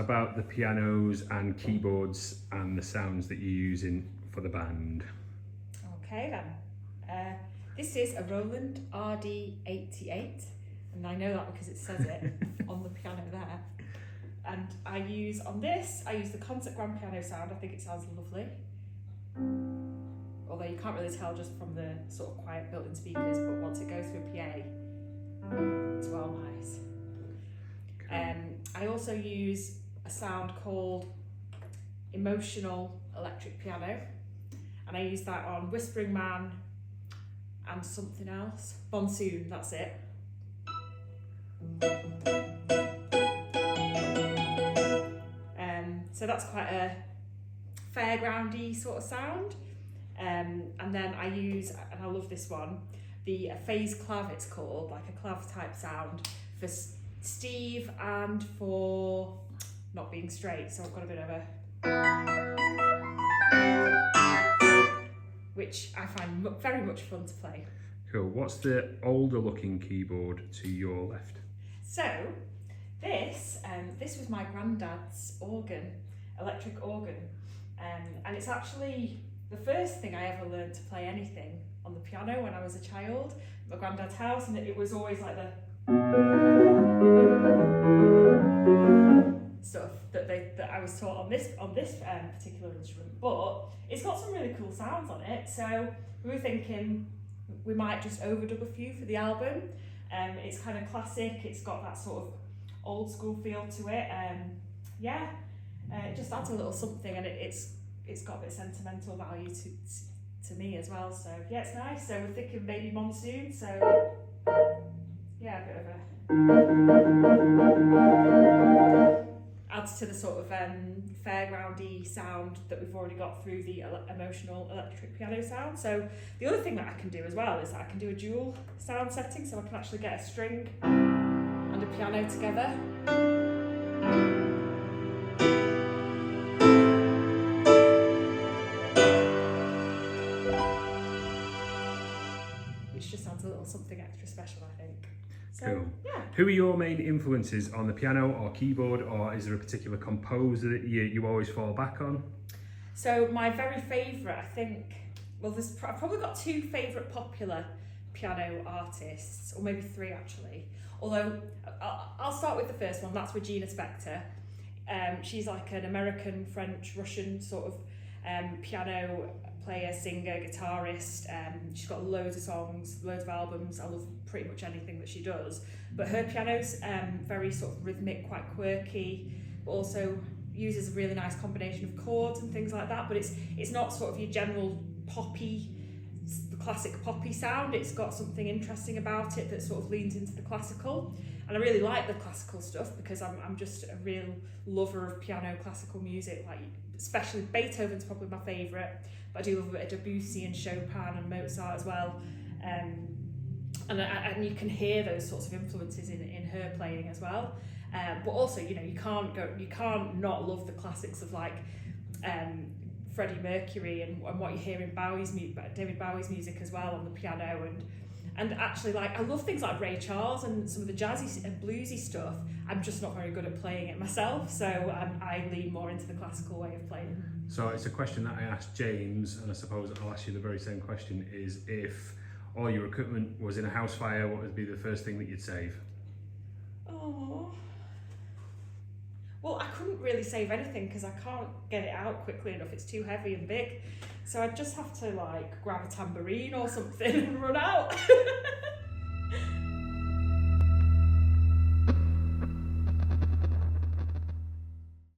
about the pianos and keyboards and the sounds that you're using for the band. Okay then. This is a Roland RD88, and I know that because it says it on the piano there. And I use the concert grand piano sound. I think it sounds lovely. Although you can't really tell just from the sort of quiet built-in speakers, but once it goes through a PA, it's well nice. I also use a sound called emotional electric piano, and I use that on Whispering Man and something else. Monsoon, that's it. So that's quite a fairgroundy sort of sound. And then I use, and I love this one, the phase clav, it's called, like a clav type sound for Steve and for Not Being Straight. So I've got a bit of a, which I find very much fun to play. Cool. What's the older looking keyboard to your left? So this was my granddad's organ, electric organ, and it's actually the first thing I ever learned to play anything on the piano when I was a child at my granddad's house, and it was always like the stuff that I was taught on this particular instrument. But it's got some really cool sounds on it, so we were thinking we might just overdub a few for the album. It's kind of classic, it's got that sort of old school feel to it. It just adds a little something, and it's got a bit of sentimental value to me as well. So yeah, it's nice. So we're thinking maybe Monsoon. So yeah, a bit of a adds to the sort of fairgroundy sound that we've already got through the emotional electric piano sound. So the other thing that I can do as well is that I can do a dual sound setting, so I can actually get a string and a piano together. Which just adds a little something extra special, I think. So, cool. Yeah. Who are your main influences on the piano or keyboard, or is there a particular composer that you always fall back on? So my very favourite, I think, well, I've probably got two favourite popular piano artists, or maybe three actually. Although I'll start with the first one. That's Regina Spektor. She's like an American, French, Russian sort of piano player, singer, guitarist. She's got loads of songs, loads of albums. I love pretty much anything that she does. But her piano's very sort of rhythmic, quite quirky, but also uses a really nice combination of chords and things like that. But it's not sort of your general poppy, the classic poppy sound. It's got something interesting about it that sort of leans into the classical. And I really like the classical stuff because I'm just a real lover of piano classical music, like especially Beethoven's probably my favourite, but I do love a bit of Debussy and Chopin and Mozart as well. And you can hear those sorts of influences in her playing as well. But also, you can't not love the classics of like Freddie Mercury and what you hear in David Bowie's music as well on the piano, and actually, like, I love things like Ray Charles and some of the jazzy and bluesy stuff. I'm just not very good at playing it myself, so I lean more into the classical way of playing. So it's a question that I asked James, and I suppose I'll ask you the very same question, is if all your equipment was in a house fire, what would be the first thing that you'd save? Oh. Well, I couldn't really save anything because I can't get it out quickly enough. It's too heavy and big. So I'd just have to like grab a tambourine or something and run out.